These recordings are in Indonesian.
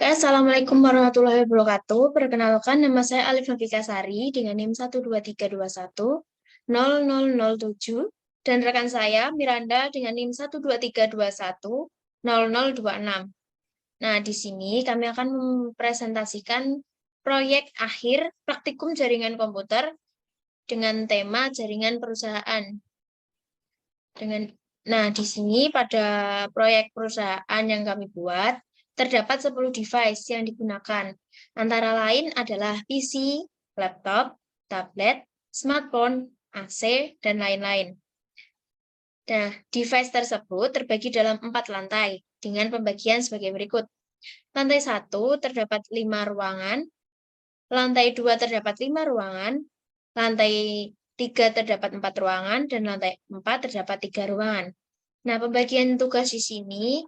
Oke, Assalamualaikum warahmatullahi wabarakatuh. Perkenalkan, nama saya Alif Sari dengan NIM 123210007 dan rekan saya Miranda dengan NIM 123210026. Nah, di sini kami akan mempresentasikan proyek akhir praktikum jaringan komputer dengan tema jaringan perusahaan. Nah, di sini pada proyek perusahaan yang kami buat, terdapat 10 device yang digunakan. Antara lain adalah PC, laptop, tablet, smartphone, AC, dan lain-lain. Nah, device tersebut terbagi dalam 4 lantai dengan pembagian sebagai berikut. Lantai 1 terdapat 5 ruangan, lantai 2 terdapat 5 ruangan, lantai 3 terdapat 4 ruangan, dan lantai 4 terdapat 3 ruangan. Nah, pembagian tugas di sini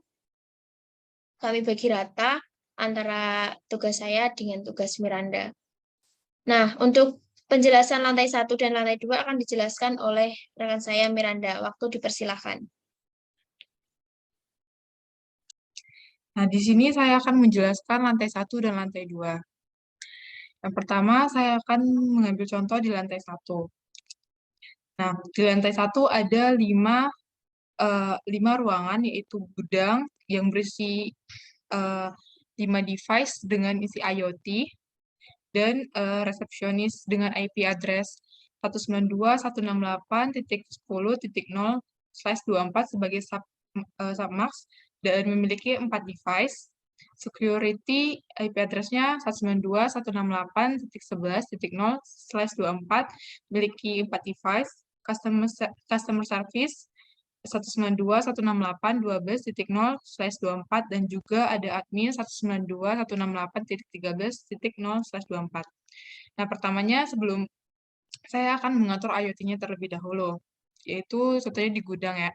kami bagi rata antara tugas saya dengan tugas Miranda. Nah, untuk penjelasan lantai 1 dan lantai 2 akan dijelaskan oleh rekan saya Miranda. Waktu dipersilahkan. Nah, di sini saya akan menjelaskan lantai 1 dan lantai 2. Yang pertama, saya akan mengambil contoh di lantai 1. Nah, di lantai 1 ada 5 ruangan, yaitu gudang yang berisi 5 device dengan isi IoT, dan resepsionis dengan IP address 192.168.10.0/24 sebagai submax dan memiliki 4 device. Security IP address-nya 192.168.11.0/24 memiliki 4 device. Customer service 192.168.12.0/24 dan juga ada admin 192.168.13.0/24. Nah, pertamanya sebelum saya akan mengatur IoT-nya terlebih dahulu, yaitu contohnya di gudang ya.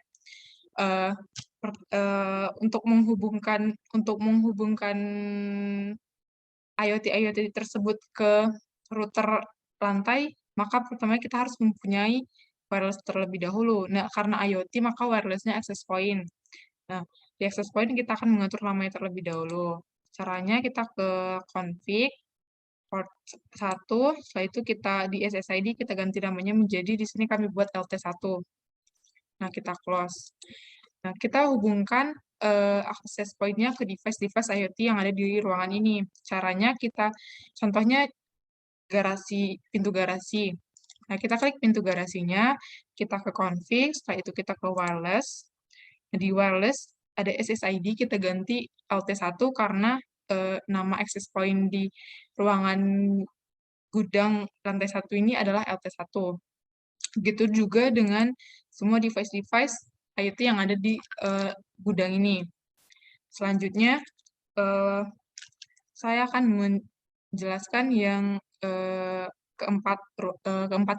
Untuk menghubungkan IoT tersebut ke router lantai, maka pertama kita harus mempunyai wireless terlebih dahulu. Nah, karena IoT, maka wirelessnya access point. Nah, di access point kita akan mengatur namanya terlebih dahulu. Caranya kita ke config, port 1, setelah itu kita di SSID kita ganti namanya menjadi, di sini kami buat LT1. Nah, kita close. Nah, kita hubungkan access point-nya ke device-device IoT yang ada di ruangan ini. Caranya kita, contohnya pintu garasi. Nah, kita klik pintu garasinya, kita ke config, setelah itu kita ke wireless. Nah, di wireless ada SSID, kita ganti LT1 karena nama access point di ruangan gudang lantai 1 ini adalah LT1. Begitu juga dengan semua device-device IoT yang ada di gudang ini. Selanjutnya, saya akan menjelaskan yang keempat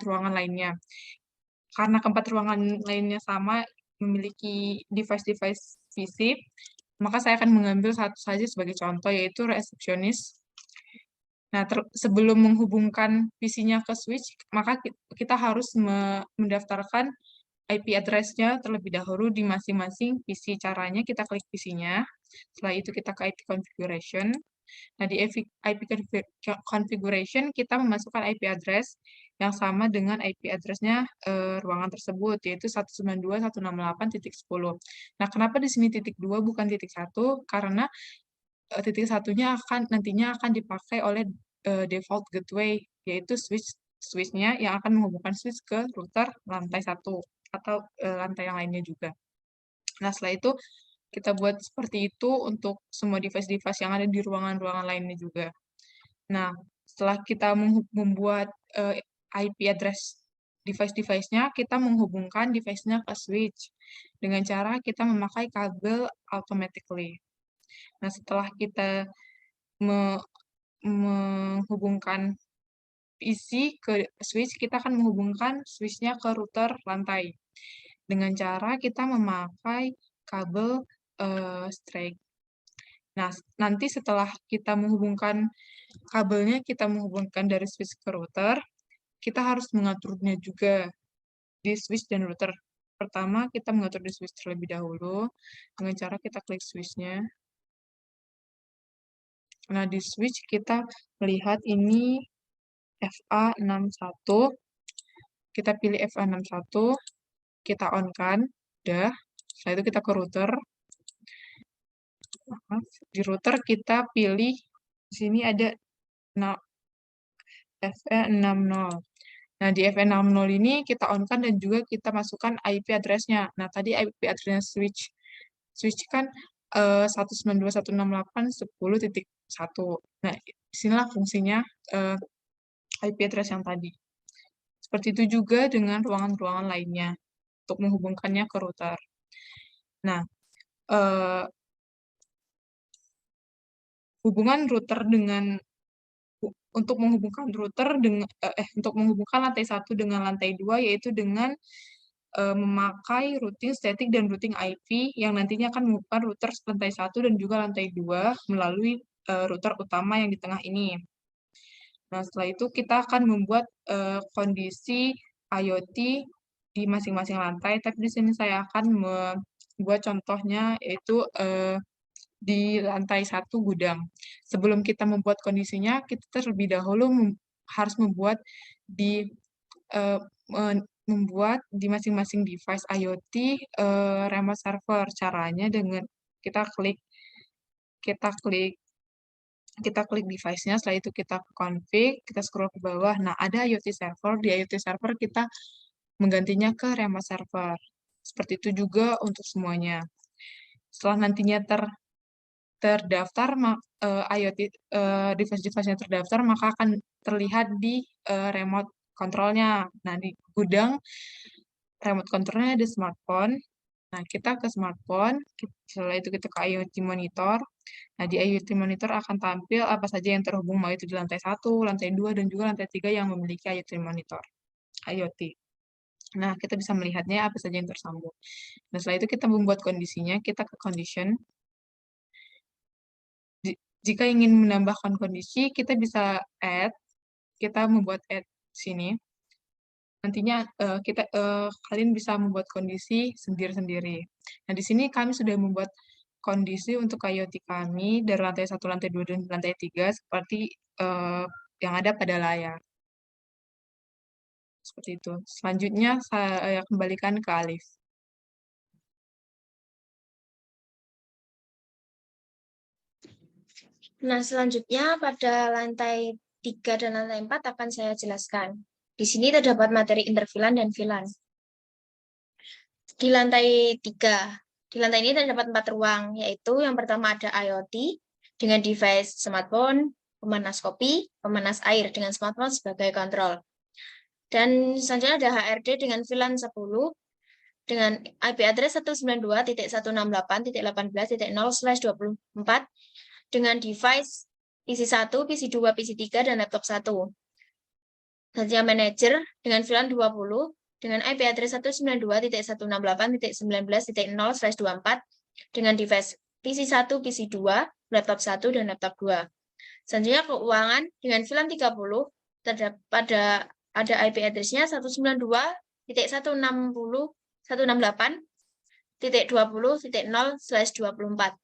ruangan lainnya. Karena keempat ruangan lainnya sama memiliki device-device PC, maka saya akan mengambil satu saja sebagai contoh, yaitu resepsionis. Nah, sebelum menghubungkan PC-nya ke switch, maka kita harus mendaftarkan IP address-nya terlebih dahulu di masing-masing PC. Caranya kita klik PC-nya, setelah itu kita ke IP configuration. Nah, di IP configuration kita memasukkan IP address yang sama dengan IP address-nya ruangan tersebut, yaitu 192.168.10. Nah, kenapa di sini titik 2 bukan titik 1? Karena titik satunya nantinya akan dipakai oleh default gateway, yaitu switch-nya yang akan menghubungkan switch ke router lantai 1 atau lantai yang lainnya juga. Nah, setelah itu kita buat seperti itu untuk semua device-device yang ada di ruangan-ruangan lainnya juga. Nah, setelah kita membuat IP address device-device-nya, kita menghubungkan device-nya ke switch dengan cara kita memakai kabel automatically. Nah, setelah kita menghubungkan PC ke switch, kita akan menghubungkan switch-nya ke router lantai dengan cara kita memakai kabel straight. Nah, nanti setelah kita menghubungkan kabelnya, kita menghubungkan dari switch ke router, kita harus mengaturnya juga di switch dan router. Pertama, kita mengatur di switch terlebih dahulu dengan cara kita klik switch-nya. Nah, di switch kita melihat ini FA61. Kita pilih FA61, kita on-kan, udah. Setelah itu kita ke router. Di router kita pilih, di sini ada FE60. Nah, di FE60 ini kita on-kan dan juga kita masukkan IP address-nya. Nah, tadi IP address switch. Switch kan 192.168.10.1. Nah, disinilah fungsinya IP address yang tadi. Seperti itu juga dengan ruangan-ruangan lainnya untuk menghubungkannya ke router. Nah, hubungan router dengan untuk menghubungkan lantai 1 dengan lantai 2 yaitu dengan memakai routing static dan routing IP yang nantinya akan menghubungkan router lantai 1 dan juga lantai 2 melalui router utama yang di tengah ini. Nah, setelah itu kita akan membuat kondisi IoT di masing-masing lantai, tapi di sini saya akan membuat contohnya yaitu di lantai 1 gudang. Sebelum kita membuat kondisinya, kita terlebih dahulu harus membuat di masing-masing device IoT remote server. Caranya dengan kita klik device-nya, setelah itu kita config, kita scroll ke bawah. Nah, ada IoT server. Di IoT server kita menggantinya ke remote server. Seperti itu juga untuk semuanya. Setelah nantinya terdaftar IoT device-device yang terdaftar, maka akan terlihat di remote control-nya. Nah, di gudang remote control-nya ada smartphone. Nah, kita ke smartphone, setelah itu kita ke IoT monitor. Nah, di IoT monitor akan tampil apa saja yang terhubung, mau itu di lantai 1, lantai 2, dan juga lantai 3 yang memiliki IoT monitor. IoT. Nah, kita bisa melihatnya apa saja yang tersambung. Nah, setelah itu kita membuat kondisinya, kita ke condition. Jika ingin menambahkan kondisi, kita bisa add, kita membuat add sini. Nantinya kalian bisa membuat kondisi sendiri-sendiri. Nah, di sini kami sudah membuat kondisi untuk IoT kami dari lantai 1, lantai 2, dan lantai 3 seperti yang ada pada layar. Seperti itu. Selanjutnya saya kembalikan ke Alif. Nah, selanjutnya pada lantai 3 dan lantai 4 akan saya jelaskan. Di sini terdapat materi interVLAN dan VLAN. Di lantai 3, di lantai ini terdapat 4 ruang, yaitu yang pertama ada IoT dengan device smartphone, pemanas kopi, pemanas air dengan smartphone sebagai kontrol. Dan selanjutnya ada HRD dengan VLAN 10 dengan IP address 192.168.18.0/24 dengan device PC1, PC2, PC3, dan laptop 1. Selanjutnya manager dengan VLAN 20 dengan IP address 192.168.19.0/24 dengan device PC1, PC2, laptop 1, dan laptop 2. Selanjutnya keuangan dengan VLAN 30 ada IP address-nya 192.168.20/24.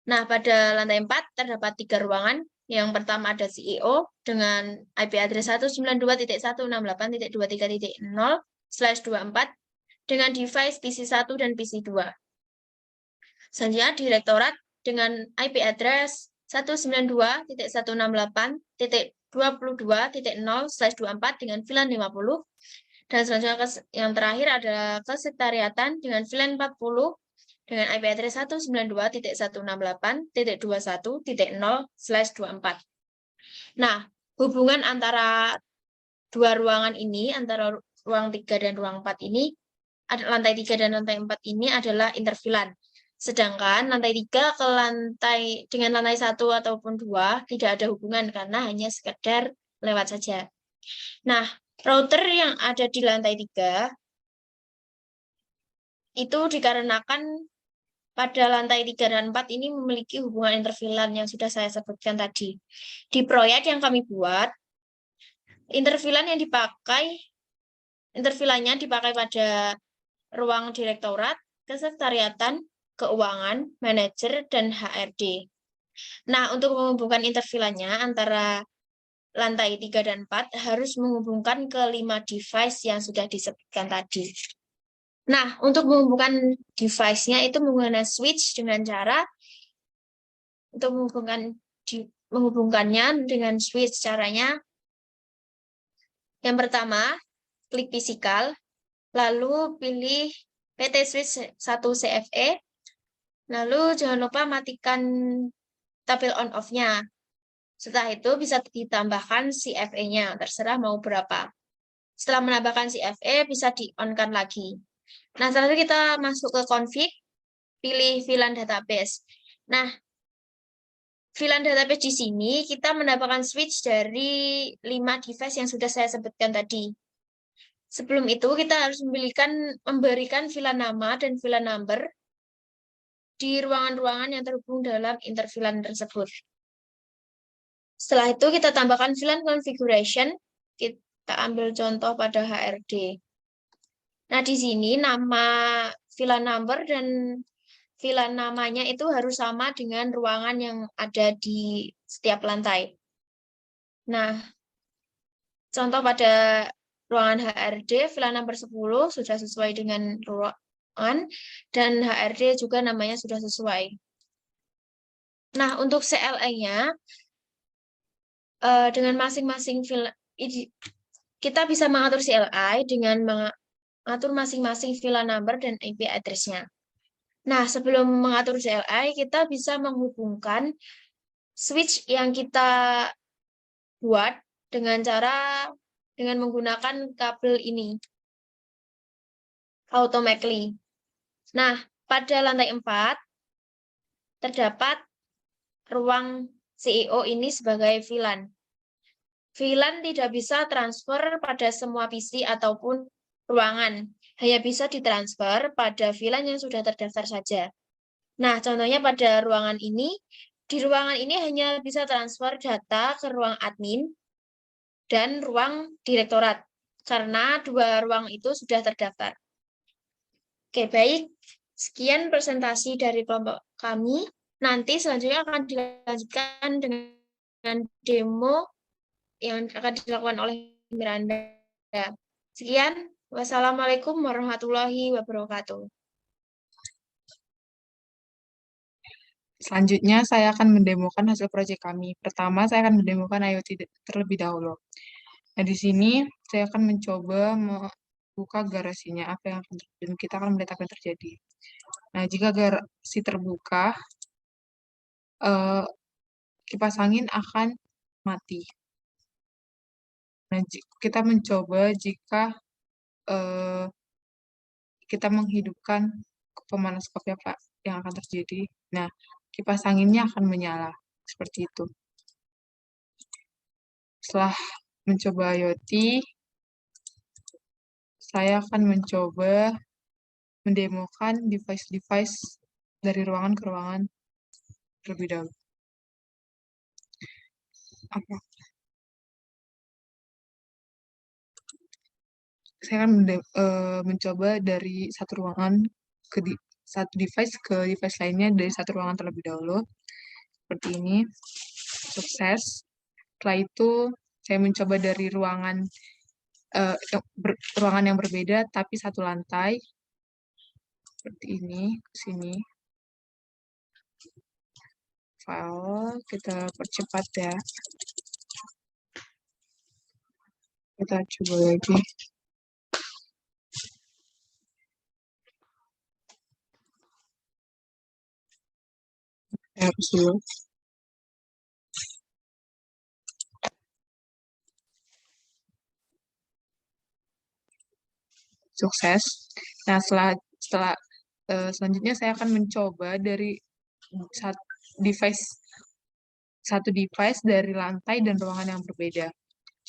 Nah, pada lantai 4 terdapat 3 ruangan. Yang pertama ada CEO dengan IP address 192.168.23.0/24 dengan device PC1 dan PC2. Selanjutnya direktorat dengan IP address 192.168.22.0/24 dengan VLAN 50. Dan selanjutnya yang terakhir adalah kesekretariatan dengan VLAN 40 dengan IP address 192.168.21.0/24. Nah, hubungan antara dua ruangan ini, antara ruang 3 dan ruang 4 ini, lantai 3 dan lantai 4 ini adalah interVLAN. Sedangkan lantai 3 ke dengan lantai 1 ataupun 2 tidak ada hubungan karena hanya sekedar lewat saja. Nah, router yang ada di lantai 3 itu dikarenakan pada lantai 3 dan 4 ini memiliki hubungan interVLAN yang sudah saya sebutkan tadi. Di proyek yang kami buat, interVLAN-nya dipakai pada ruang direktorat, kesekretariatan, keuangan, manajer, dan HRD. Nah, untuk menghubungkan intervilannya antara lantai 3 dan 4 harus menghubungkan ke 5 device yang sudah disebutkan tadi. Nah, untuk menghubungkan device-nya itu menggunakan switch dengan cara untuk menghubungkannya dengan switch. Caranya yang pertama, klik fisikal, lalu pilih PT switch 1 CFE, lalu jangan lupa matikan tabel on off-nya. Setelah itu bisa ditambahkan CFE-nya, terserah mau berapa. Setelah menambahkan CFE, bisa di-on-kan lagi. Nah, setelah itu kita masuk ke config, pilih VLAN database. Nah, VLAN database di sini kita mendapatkan switch dari 5 device yang sudah saya sebutkan tadi. Sebelum itu, kita harus memberikan VLAN nama dan VLAN number di ruangan-ruangan yang terhubung dalam interVLAN tersebut. Setelah itu kita tambahkan VLAN configuration, kita ambil contoh pada HRD. Nah, di sini nama VLAN number dan VLAN namanya itu harus sama dengan ruangan yang ada di setiap lantai. Nah, contoh pada ruangan HRD, VLAN number 10 sudah sesuai dengan ruangan, dan HRD juga namanya sudah sesuai. Nah, untuk CLI-nya, dengan masing-masing VLAN, kita bisa mengatur CLI dengan mengatur masing-masing VLAN number dan IP address-nya. Nah, sebelum mengatur CLI, kita bisa menghubungkan switch yang kita buat dengan menggunakan kabel ini, automatically. Nah, pada lantai 4, terdapat ruang CEO ini sebagai VLAN. VLAN tidak bisa transfer pada semua PC ataupun ruangan. Hanya bisa ditransfer pada VLAN yang sudah terdaftar saja. Nah, contohnya pada ruangan ini, di ruangan ini hanya bisa transfer data ke ruang admin dan ruang direktorat, karena dua ruang itu sudah terdaftar. Oke, baik. Sekian presentasi dari kelompok kami. Nanti selanjutnya akan dilanjutkan dengan demo yang akan dilakukan oleh Miranda. Sekian, wassalamualaikum warahmatullahi wabarakatuh. Selanjutnya, saya akan mendemokan hasil proyek kami. Pertama, saya akan mendemokan IoT terlebih dahulu. Nah, di sini saya akan mencoba membuka garasinya, apa yang akan terjadi, dan kita akan melihat apa yang terjadi. Nah, jika garasi terbuka, kipas angin akan mati. Nah, kita mencoba jika kita menghidupkan pemanas kopi apa yang akan terjadi. Nah, kipas anginnya akan menyala. Seperti itu. Setelah mencoba IoT, saya akan mencoba mendemokan device-device dari ruangan ke ruangan terlebih dahulu. Apa? Saya akan mencoba dari satu ruangan ke satu device ke device lainnya dari satu ruangan terlebih dahulu. Seperti ini. Sukses. Setelah itu, saya mencoba dari ruangan yang berbeda tapi satu lantai. Seperti ini, ke sini. File, kita percepat ya. Kita coba lagi. Harus dulu. Sukses. Nah, selanjutnya saya akan mencoba dari satu device dari lantai dan ruangan yang berbeda.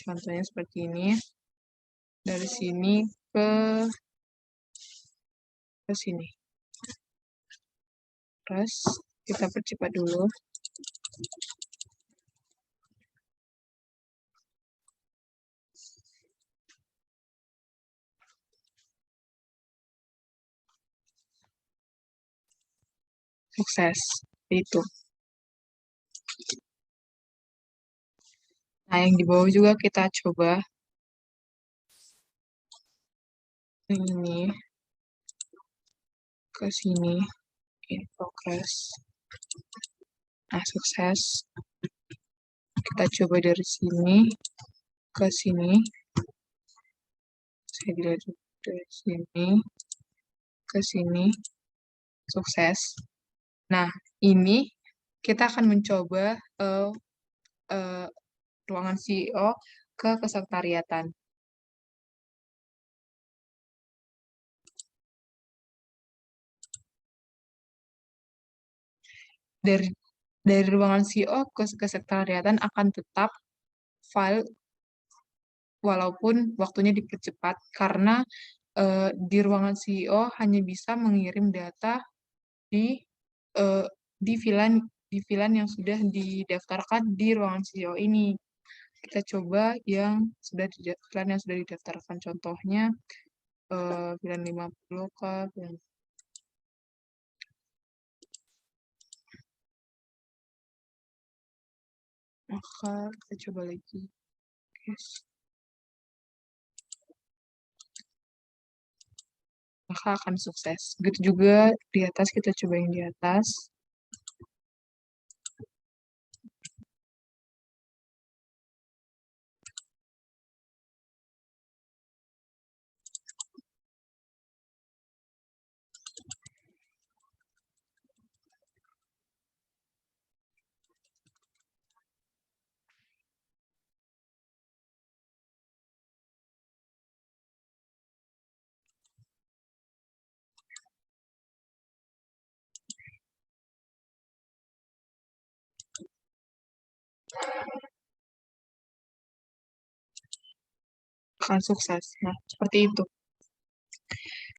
Contohnya seperti ini. Dari sini ke sini. Terus kita percepat dulu. Sukses. Itu. Nah, yang di bawah juga kita coba. Ini ke sini, in progress. Nah, sukses. Kita coba dari sini ke sini. Saya dilihat dari sini ke sini. Sukses. Nah, ini kita akan mencoba ruangan CEO ke kesekretariatan. Dari ruangan CEO ke kesekretariatan akan tetap file walaupun waktunya dipercepat karena di ruangan CEO hanya bisa mengirim data di eh, di VLAN yang sudah didaftarkan di ruangan CEO ini. Kita coba VLAN yang sudah didaftarkan, contohnya VLAN 50 ke VLAN. Maka kita coba lagi. Yes. Maka akan sukses. Begitu juga di atas, kita coba yang di atas. Akan sukses. Nah, seperti itu.